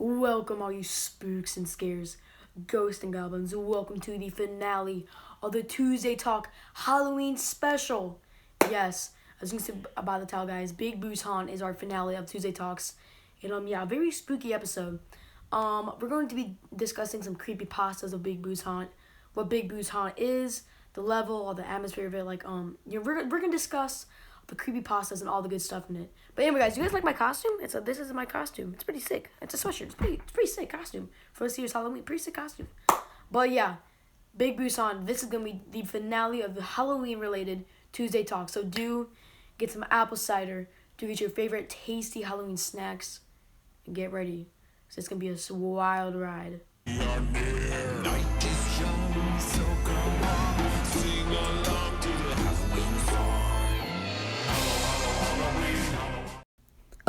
Welcome, all you spooks and scares, ghosts and goblins. Welcome to the finale of the Tuesday Talk Halloween special. Yes, as you can see by the title, guys, Big Boo's Haunt is our finale of Tuesday Talks. And a very spooky episode. We're going to be discussing some creepy pastas of Big Boo's Haunt, what Big Boo's Haunt is, the level, or the atmosphere of it. We're gonna discuss the creepy pastas and all the good stuff in it. But anyway, guys, do you guys like my costume? This is my costume. It's pretty sick. It's a sweatshirt. It's pretty sick costume for this year's Halloween. Pretty sick costume. But yeah, Big Busan. This is gonna be the finale of the Halloween related Tuesday talk. So do get some apple cider. Do get your favorite tasty Halloween snacks, and get ready. So it's gonna be a wild ride.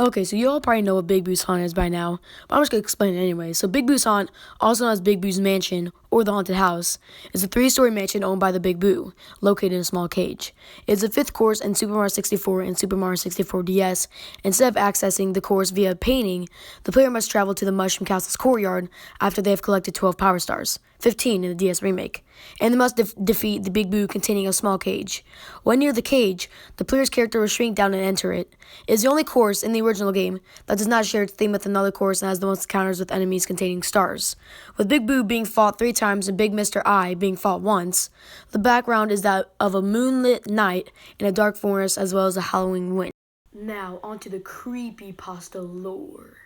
Okay, so you all probably know what Big Boo's Haunt is by now, but I'm just going to explain it anyway. So Big Boo's Haunt, also known as Big Boo's Mansion, or the Haunted House, is a 3-story mansion owned by the Big Boo, located in a small cage. It's the 5th course in Super Mario 64 and Super Mario 64 DS. Instead of accessing the course via painting, the player must travel to the Mushroom Castle's courtyard after they have collected 12 Power Stars, 15 in the DS remake, and they must defeat the Big Boo containing a small cage. When near the cage, the player's character will shrink down and enter it. It is the only course in the original game that does not share its theme with another course and has the most encounters with enemies containing stars. With Big Boo being fought 3 times and Big Mr. I being fought once, the background is that of a moonlit night in a dark forest as well as a howling wind. Now, onto the creepypasta lore.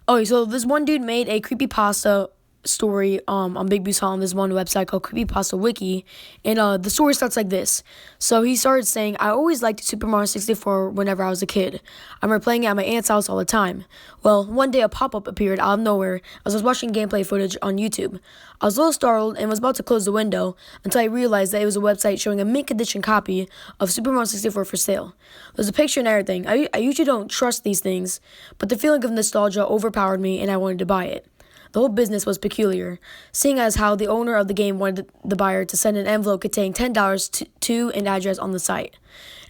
Okay, so this one dude made a creepypasta story on Big Boo's Haunt. There's one website called Creepypasta Wiki, and the story starts like this. So he started saying, I always liked Super Mario 64 whenever I was a kid. I remember playing it at my aunt's house all the time. Well, one day a pop-up appeared out of nowhere as I was watching gameplay footage on YouTube. I was a little startled and was about to close the window until I realized that it was a website showing a mint condition copy of Super Mario 64 for sale. There's a picture and everything. I usually don't trust these things, but the feeling of nostalgia overpowered me and I wanted to buy it. The whole business was peculiar, seeing as how the owner of the game wanted the buyer to send an envelope containing $10 to an address on the site,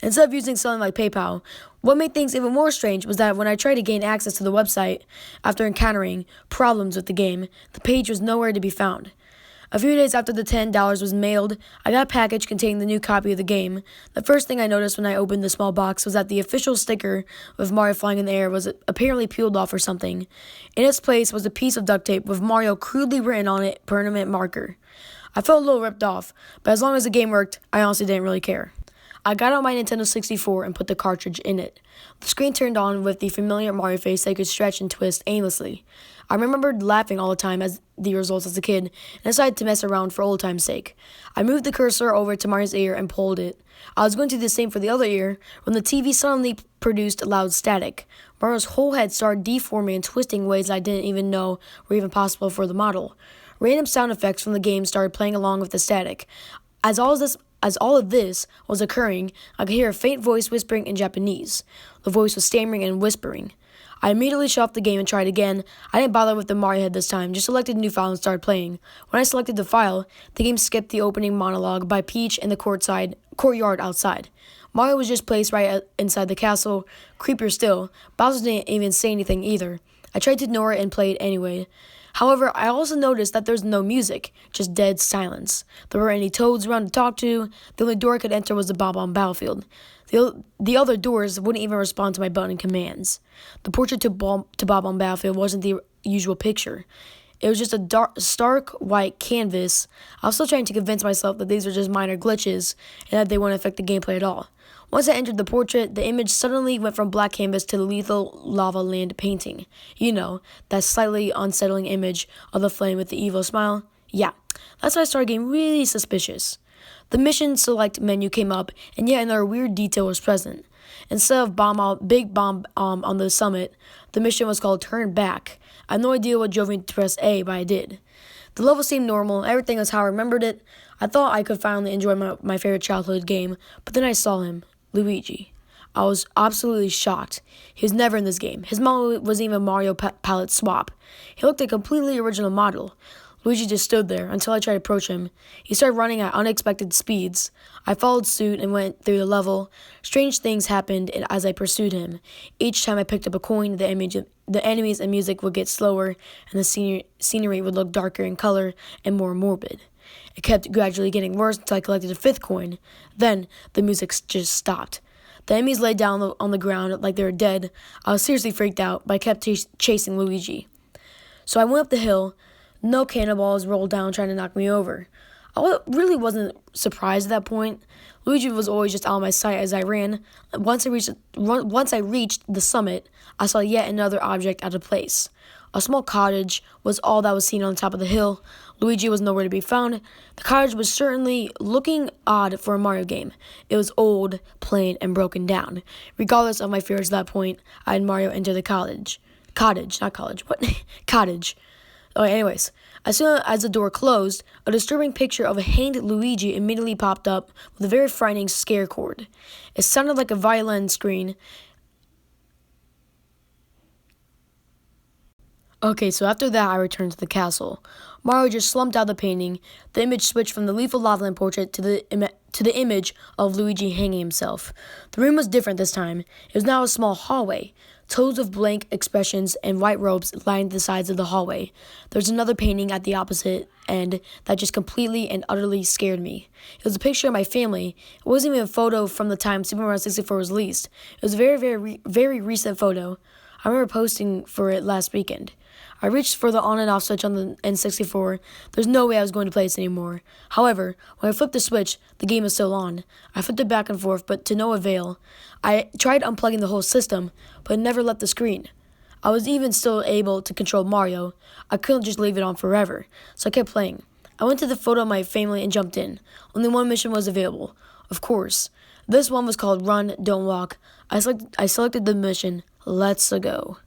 instead of using something like PayPal. What made things even more strange was that when I tried to gain access to the website after encountering problems with the game, the page was nowhere to be found. A few days after the $10 was mailed, I got a package containing the new copy of the game. The first thing I noticed when I opened the small box was that the official sticker with Mario flying in the air was apparently peeled off or something. In its place was a piece of duct tape with Mario crudely written on it, permanent marker. I felt a little ripped off, but as long as the game worked, I honestly didn't really care. I got out my Nintendo 64 and put the cartridge in it. The screen turned on with the familiar Mario face that could stretch and twist aimlessly. I remembered laughing all the time at the results as a kid and decided to mess around for old time's sake. I moved the cursor over to Mario's ear and pulled it. I was going to do the same for the other ear when the TV suddenly produced loud static. Mario's whole head started deforming and twisting ways I didn't even know were even possible for the model. Random sound effects from the game started playing along with the static. As all of this was occurring, I could hear a faint voice whispering in Japanese. The voice was stammering and whispering. I immediately shut off the game and tried again. I didn't bother with the Mario head this time, just selected a new file and started playing. When I selected the file, the game skipped the opening monologue by Peach in the courtyard outside. Mario was just placed right inside the castle. Creepier still, Bowser didn't even say anything either. I tried to ignore it and play it anyway. However, I also noticed that there's no music, just dead silence. There weren't any toads around to talk to. The only door I could enter was the Bob-omb Battlefield. The other doors wouldn't even respond to my button commands. The portrait to Bob-omb Battlefield wasn't the usual picture. It was just a stark white canvas. I was still trying to convince myself that these were just minor glitches and that they wouldn't affect the gameplay at all. Once I entered the portrait, the image suddenly went from black canvas to the lethal lava land painting. You know, that slightly unsettling image of the flame with the evil smile. Yeah, that's why I started getting really suspicious. The mission select menu came up, and yet another weird detail was present. Instead of big bomb on the summit, the mission was called Turn Back. I had no idea what drove me to press A, but I did. The level seemed normal, everything was how I remembered it. I thought I could finally enjoy my favorite childhood game, but then I saw him, Luigi. I was absolutely shocked. He was never in this game. His model wasn't even a Mario palette swap. He looked a completely original model. Luigi just stood there until I tried to approach him. He started running at unexpected speeds. I followed suit and went through the level. Strange things happened as I pursued him. Each time I picked up a coin, the enemies and music would get slower, and the scenery would look darker in color and more morbid. It kept gradually getting worse until I collected a fifth coin. Then the music just stopped. The enemies lay down on the ground like they were dead. I was seriously freaked out, but I kept chasing Luigi. So I went up the hill. No cannonballs rolled down trying to knock me over. Really wasn't surprised at that point. Luigi was always just out of my sight as I ran. Once I reached the summit, I saw yet another object out of place. A small cottage was all that was seen on top of the hill. Luigi was nowhere to be found. The cottage was certainly looking odd for a Mario game. It was old, plain, and broken down. Regardless of my fears at that point, I had Mario enter the cottage. Cottage, not college. What? Cottage. Oh, anyways, as soon as the door closed, a disturbing picture of a hanged Luigi immediately popped up with a very frightening scare cord. It sounded like a violin screen. Okay, so after that, I returned to the castle. Mario just slumped out of the painting. The image switched from the lethal lava portrait to the image of Luigi hanging himself. The room was different this time. It was now a small hallway. Toads of blank expressions and white robes lined the sides of the hallway. There's another painting at the opposite end that just completely and utterly scared me. It was a picture of my family. It wasn't even a photo from the time Super Mario 64 was released. It was a very recent photo. I remember posting for it last weekend. I reached for the on and off switch on the N64. There's no way I was going to play this anymore. However, when I flipped the switch, the game was still on. I flipped it back and forth, but to no avail. I tried unplugging the whole system, but it never left the screen. I was even still able to control Mario. I couldn't just leave it on forever, so I kept playing. I went to the photo of my family and jumped in. Only one mission was available. Of course. This one was called Run, Don't Walk. I selected the mission. Let's go.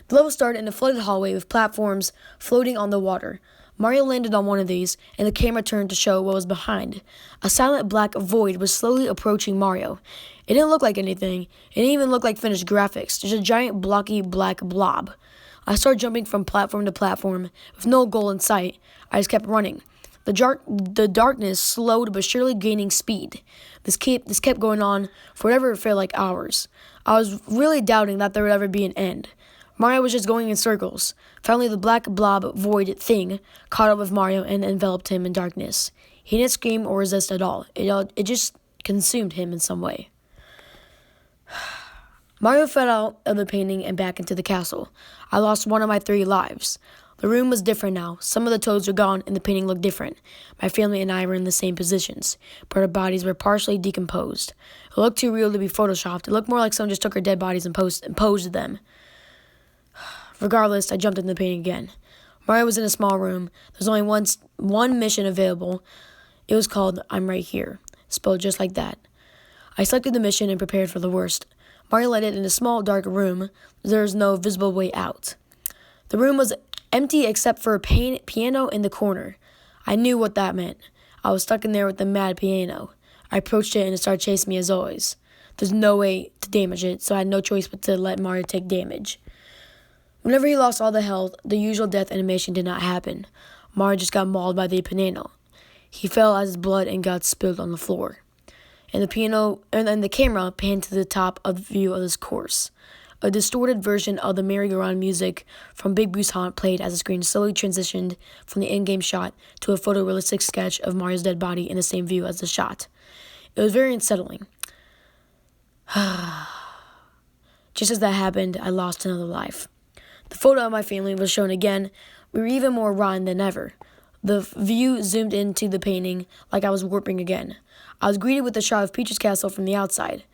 The level started in a flooded hallway with platforms floating on the water. Mario landed on one of these, and the camera turned to show what was behind. A silent black void was slowly approaching Mario. It didn't look like anything. It didn't even look like finished graphics, just a giant blocky black blob. I started jumping from platform to platform with no goal in sight. I just kept running. The darkness slowed but surely gaining speed. This kept going on for whatever it felt like hours. I was really doubting that there would ever be an end. Mario was just going in circles. Finally, the black blob void thing caught up with Mario and enveloped him in darkness. He didn't scream or resist at all. It just consumed him in some way. Mario fell out of the painting and back into the castle. I lost one of my 3 lives. The room was different now. Some of the toads were gone and the painting looked different. My family and I were in the same positions, but our bodies were partially decomposed. It looked too real to be photoshopped. It looked more like someone just took our dead bodies and posed them. Regardless, I jumped in the painting again. Mario was in a small room. There was only one mission available. It was called I'm Right Here, spelled just like that. I selected the mission and prepared for the worst. Mario landed in a small, dark room. There was no visible way out. The room was empty except for a piano in the corner. I knew what that meant. I was stuck in there with the mad piano. I approached it and it started chasing me as always. There's no way to damage it, so I had no choice but to let Mario take damage. Whenever he lost all the health, the usual death animation did not happen. Mario just got mauled by the piano. He fell as his blood and guts spilled on the floor. And the camera panned to the top of the view of this course. A distorted version of the merry-go-round music from Big Boo's Haunt played as the screen slowly transitioned from the in-game shot to a photorealistic sketch of Mario's dead body in the same view as the shot. It was very unsettling. Just as that happened, I lost another life. The photo of my family was shown again. We were even more rotten than ever. The view zoomed into the painting like I was warping again. I was greeted with a shot of Peach's castle from the outside.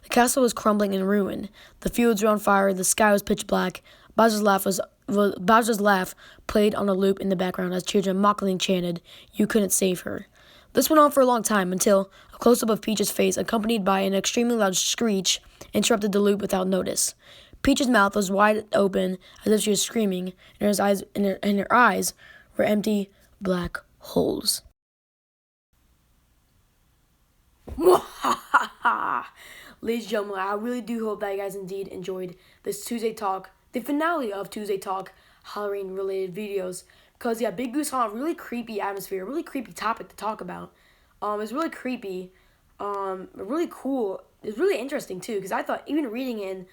The castle was crumbling in ruin. The fields were on fire. The sky was pitch black. Bowser's laugh played on a loop in the background as children mockingly chanted, "You couldn't save her." This went on for a long time until a close-up of Peach's face, accompanied by an extremely loud screech, interrupted the loop without notice. Peach's mouth was wide open as if she was screaming, and her eyes were empty black holes. Ladies and gentlemen, I really do hope that you guys indeed enjoyed this Tuesday Talk, the finale of Tuesday Talk Halloween-related videos. Because, yeah, Big Boo's Haunt, really creepy atmosphere, really creepy topic to talk about. It's really creepy, really cool. It's really interesting, too, because I thought, even reading it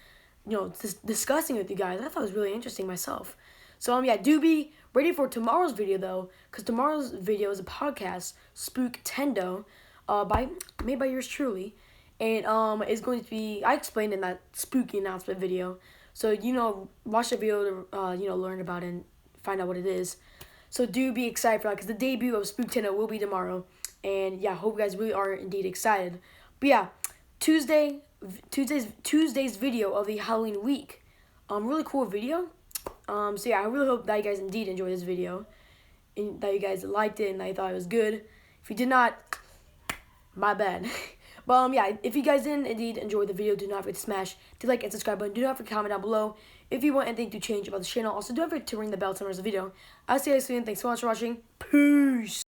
and, discussing it with you guys, I thought it was really interesting myself. So, yeah, do be ready for tomorrow's video, though, because tomorrow's video is a podcast, Spook Tendo, made by yours truly. And it's going to be, I explained in that spooky announcement video. So, watch the video to, learn about it and find out what it is. So do be excited for that, because the debut of Spook Tendo will be tomorrow. And yeah, hope you guys really are indeed excited. But yeah, Tuesday's video of the Halloween week. Really cool video. So yeah, I really hope that you guys indeed enjoyed this video, and that you guys liked it and that you thought it was good. If you did not, my bad. But yeah, if you guys didn't indeed enjoy the video, do not forget to smash the like and subscribe button. Do not forget to comment down below if you want anything to change about the channel. Also, do not forget to ring the bell to notice the video. I'll see you guys soon. Thanks so much for watching. Peace.